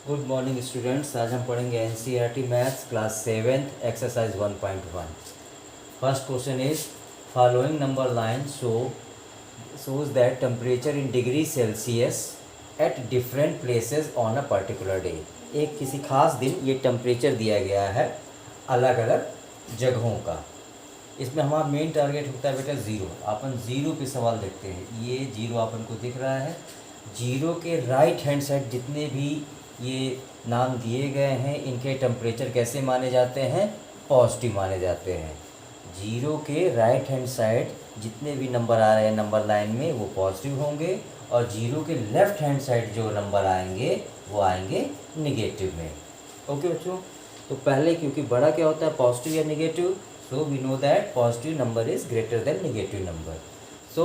Good morning students. आज हम पढ़ेंगे NCERT maths class 7th exercise 1.1। First question is following number line shows that temperature in degree Celsius at different places on a particular day। एक किसी खास दिन ये temperature दिया गया है अलग अलग जगहों का। इसमें हमारा मेन टारगेट होता है बेटा ज़ीरो। अपन ज़ीरो पे सवाल देखते हैं। ये ज़ीरो अपन को दिख रहा है। ज़ीरो के राइट हैंड साइड जितने भी ये नाम दिए गए हैं इनके टेम्परेचर कैसे माने जाते हैं? पॉजिटिव माने जाते हैं। जीरो के राइट हैंड साइड जितने भी नंबर आ रहे हैं नंबर लाइन में वो पॉजिटिव होंगे और जीरो के लेफ्ट हैंड साइड जो नंबर आएंगे वो आएंगे निगेटिव में। ओके बच्चों, तो पहले क्योंकि बड़ा क्या होता है, पॉजिटिव या negative, so we know that positive number is greater than negative number. So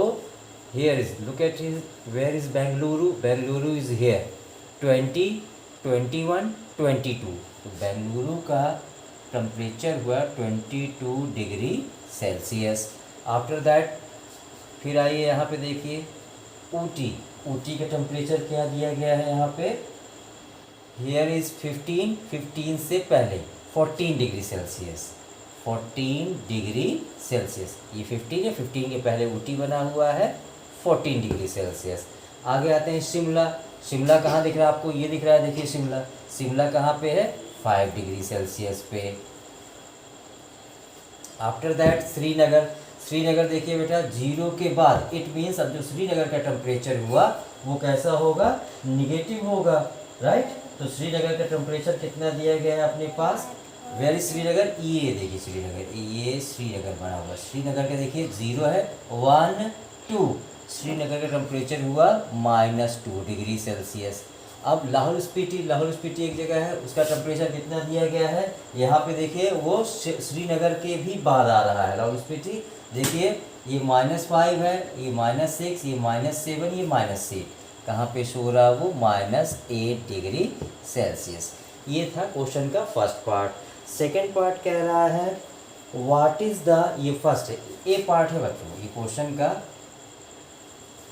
here is look at his where is Bengaluru. Bengaluru is here 20, 21, 22। तो बेंगलुरु का टेम्परेचर हुआ 22 डिग्री सेल्सियस। आफ्टर दैट फिर आइए यहाँ पे देखिए ऊटी। ऊटी का टेम्परेचर क्या दिया गया है यहाँ पे? हियर इज 15 से पहले 14 डिग्री सेल्सियस। 14 डिग्री सेल्सियस, ये 15 है, 15 के पहले ऊटी बना हुआ है 14 डिग्री सेल्सियस। आगे आते हैं शिमला। शिमला कहाँ दिख रहा है आपको? ये दिख रहा है, देखिए शिमला। शिमला कहाँ पे है? 5 डिग्री सेल्सियस पे। After that Srinagar. श्रीनगर देखिए बेटा जीरो के बाद इट मीन्स अब जो श्रीनगर का टेम्परेचर हुआ वो कैसा होगा? निगेटिव होगा, राइट। तो श्रीनगर का टेम्परेचर कितना दिया गया है अपने पास? वेरी श्रीनगर, ये देखिए श्रीनगर, ये श्रीनगर बना हुआ। श्रीनगर का देखिए जीरो है, 1, 2। श्रीनगर का टेम्परेचर हुआ -2 डिग्री सेल्सियस। अब लाहौल स्पीति। लाहौल स्पीति एक जगह है, उसका टेम्परेचर कितना दिया गया है? यहाँ पे देखिए वो श्रीनगर के भी बाद आ रहा है लाहौल स्पीति। देखिए ये -5 है, ये -6, ये -7, ये -8। कहाँ पे शो रहा वो? -8 डिग्री सेल्सियस। ये था क्वेश्चन का फर्स्ट पार्ट। सेकेंड पार्ट कह रहा है व्हाट इज द, ये फर्स्ट है, ए पार्ट है बच्चों ये क्वेश्चन का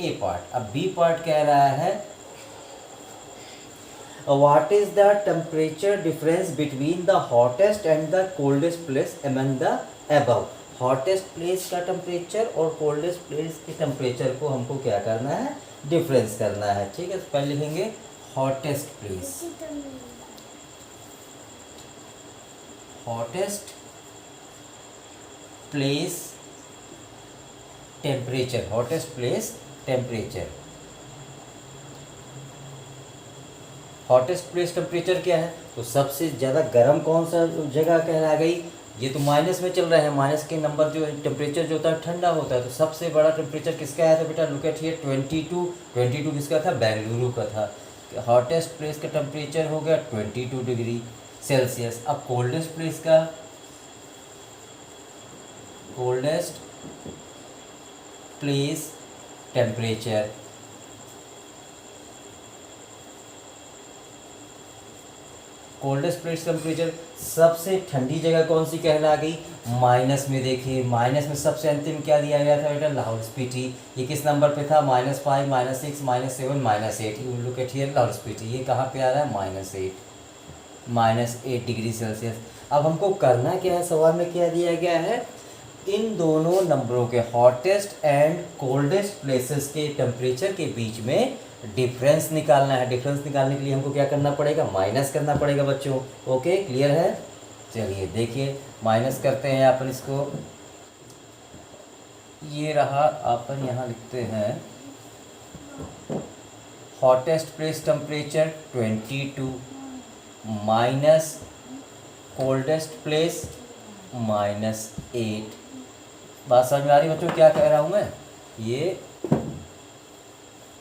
ए पार्ट। अब बी पार्ट कह रहा है what is the temperature difference between the hottest and the coldest place among the above. Hottest place का टेम्परेचर और कोल्डेस्ट प्लेस के टेम्परेचर को हमको क्या करना है? डिफरेंस करना है। ठीक है, तो पहले लिखेंगे hottest place. Hottest place temperature. Hottest place temperature. Hottest place temperature क्या है? तो सबसे ज़्यादा गर्म कौन सा जगह कहला गई? ये तो माइनस में चल रहा है, माइनस के नंबर जो टेम्परेचर जो होता है ठंडा होता है। तो सबसे बड़ा टेम्परेचर किसका आया था बेटा? Look at here 22। 22 किसका था? बेंगलुरु का था। हॉटेस्ट प्लेस का टेम्परेचर हो गया 22 डिग्री सेल्सियस। अब कोल्डेस्ट प्लेस का, coldest place temperature, coldest place temperature सबसे ठंडी जगह कौन सी कहला गई? माइनस में। देखिए माइनस में सबसे अंतिम क्या दिया गया था बेटा? लाहौल स्पीति। ये किस नंबर पे था? -5, -6, -7, -8। You look at here Lahaul Spiti, ये कहाँ पे आ रहा है? -8 डिग्री सेल्सियस। अब हमको करना क्या है? सवाल में क्या दिया गया है? इन दोनों नंबरों के हॉटेस्ट एंड कोल्डेस्ट प्लेसेस के टेम्परेचर के बीच में डिफरेंस निकालना है। डिफरेंस निकालने के लिए हमको क्या करना पड़ेगा? माइनस करना पड़ेगा बच्चों। ओके, क्लियर है? चलिए देखिए माइनस करते हैं अपन इसको। ये रहा, अपन यहाँ लिखते हैं hottest place temperature 22 minus coldest place -8। बात समझ में आ रही बच्चों क्या कह रहा हूँ मैं? ये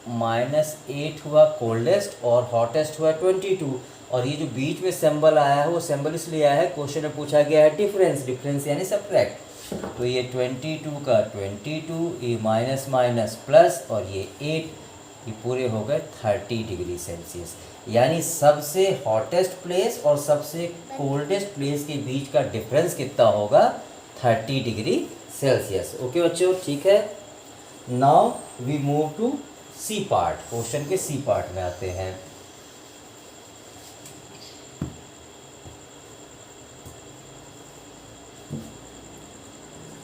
-8 हुआ कोल्डेस्ट और हॉटेस्ट हुआ 22। और ये जो बीच में सिंबल आया है वो सिंबल इसलिए आया है, क्वेश्चन में पूछा गया है डिफरेंस। डिफरेंस यानी सब्ट्रैक्ट। तो ये 22 का 22, ये माइनस माइनस प्लस और ये 8, ये पूरे हो गए 30 डिग्री सेल्सियस। यानी सबसे हॉटेस्ट प्लेस और सबसे कोल्डेस्ट प्लेस के बीच का डिफरेंस कितना होगा? 30 डिग्री सेल्सियस। ओके बच्चों, ठीक है। Now we move to C part. Question के सी पार्ट में आते हैं।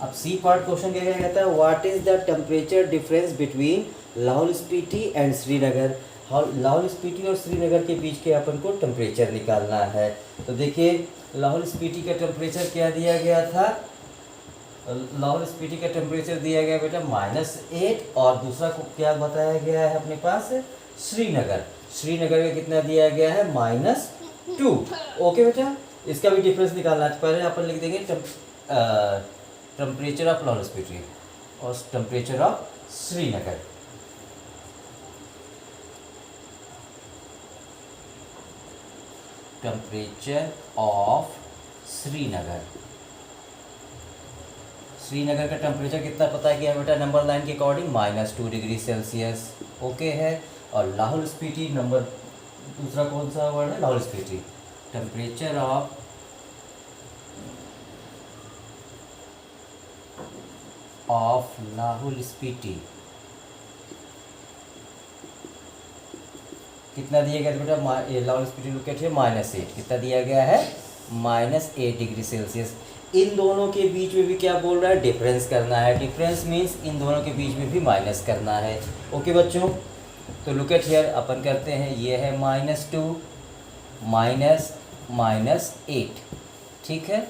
अब सी पार्ट क्वेश्चन क्या कहता है, what is the temperature difference between Lahaul Spiti and Srinagar. Lahaul Spiti और श्रीनगर के बीच के अपन को टेम्परेचर निकालना है। तो देखिए लाहौल स्पीति का टेम्परेचर क्या दिया गया था, लाहौल स्पीति का टेम्परेचर दिया गया बेटा -8, और दूसरा को क्या बताया गया है अपने पास, श्रीनगर। श्रीनगर का कितना दिया गया है, -2। ओके बेटा, इसका भी डिफरेंस निकालना है। पहले अपन लिख देंगे टेम्परेचर ऑफ लाहौल स्पीति और temperature of Srinagar. Temperature of Srinagar, Srinagar का टेम्परेचर कितना पता किया बेटा, नंबर लाइन के अकॉर्डिंग -2 डिग्री सेल्सियस। ओके है। और लाहौल स्पीति नंबर दूसरा कौन सा वर्ड है, लाहौल स्पीति, टेम्परेचर ऑफ लाहौल स्पीति कितना दिया गया बेटा, लाहौल स्पीति लोकेट है -8, कितना दिया गया है, -8 डिग्री सेल्सियस। इन दोनों के बीच में भी क्या बोल रहा है, डिफरेंस करना है। डिफरेंस मीन्स इन दोनों के बीच में भी माइनस करना है। ओके बच्चों, तो लुक एट हियर, अपन करते हैं, ये है -2 -8, ठीक है।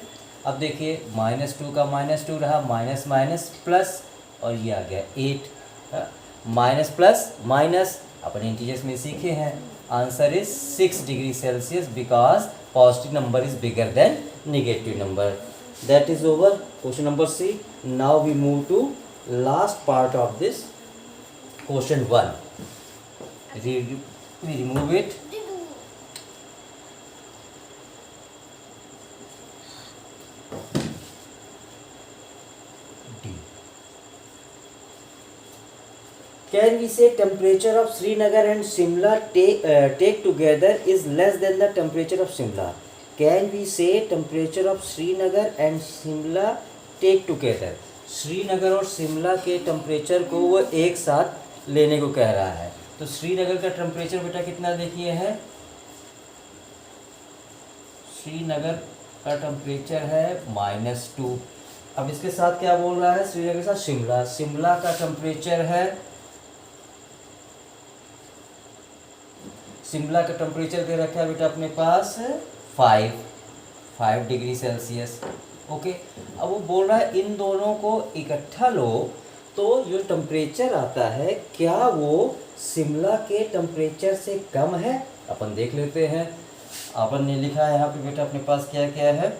अब देखिए -2 का -2 रहा, माइनस माइनस प्लस, और ये आ गया 8, माइनस प्लस माइनस अपन इंटीजर्स में सीखे हैं। Answer is 6 degree Celsius because positive number is bigger than negative number. That is over. Question number C. Now we move to last part of this question 1. We remove it. D. Can we say temperature of Srinagar and Shimla take together is less than the temperature of Shimla? Can we say temperature of Srinagar and Shimla take together? Srinagar और शिमला के temperature को वो एक साथ लेने को कह रहा है। तो श्रीनगर का टेम्परेचर बेटा कितना देखिए है, श्रीनगर का टेम्परेचर है -2। अब इसके साथ क्या बोल रहा है, श्रीनगर के साथ शिमला, शिमला का टेम्परेचर है, शिमला का टेम्परेचर दे रखा है बेटा अपने पास 5 डिग्री सेल्सियस। ओके, अब वो बोल रहा है इन दोनों को इकट्ठा लो तो जो टेम्परेचर आता है क्या वो शिमला के टेम्परेचर से कम है। अपन देख लेते हैं। अपन ने लिखा है यहाँ पे बेटा अपने पास क्या क्या है,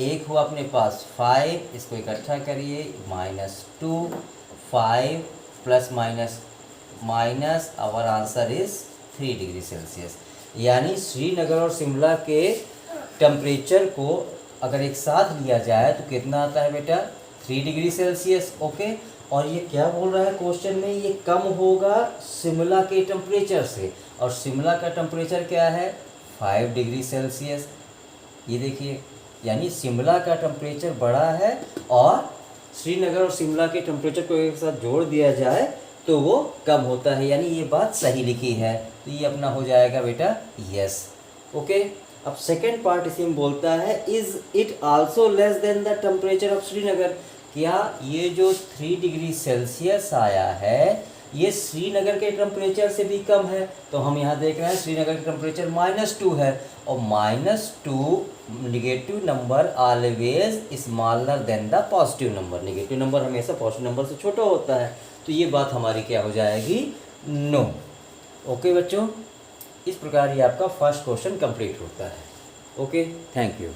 एक हुआ अपने पास 5, इसको इकट्ठा करिए -2, 5 plus minus our answer is 3 degree Celsius. यानी श्रीनगर और शिमला के टेम्परेचर को अगर एक साथ लिया जाए तो कितना आता है बेटा, 3 डिग्री सेल्सियस। ओके, और ये क्या बोल रहा है क्वेश्चन में, ये कम होगा शिमला के टेम्परेचर से, और शिमला का टेम्परेचर क्या है 5 डिग्री सेल्सियस। ये देखिए, यानी शिमला का टेम्परेचर बड़ा है और श्रीनगर और शिमला के टेम्परेचर को एक साथ जोड़ दिया जाए तो वो कम होता है। यानी ये बात सही लिखी है, तो ये अपना हो जाएगा बेटा यस। ओके, अब सेकेंड पार्ट इसी में बोलता है is it also less than the temperature of Srinagar. क्या ये जो 3 डिग्री सेल्सियस आया है ये श्रीनगर के टेम्परेचर से भी कम है। तो हम यहाँ देख रहे हैं श्रीनगर का टेम्परेचर -2 है, और -2 negative number always smaller than the positive number. Negative number हमेशा पॉजिटिव नंबर से छोटा होता है, तो ये बात हमारी क्या हो जाएगी, नो। ओके बच्चों, इस प्रकार ये आपका फर्स्ट क्वेश्चन कंप्लीट होता है। Okay, thank you.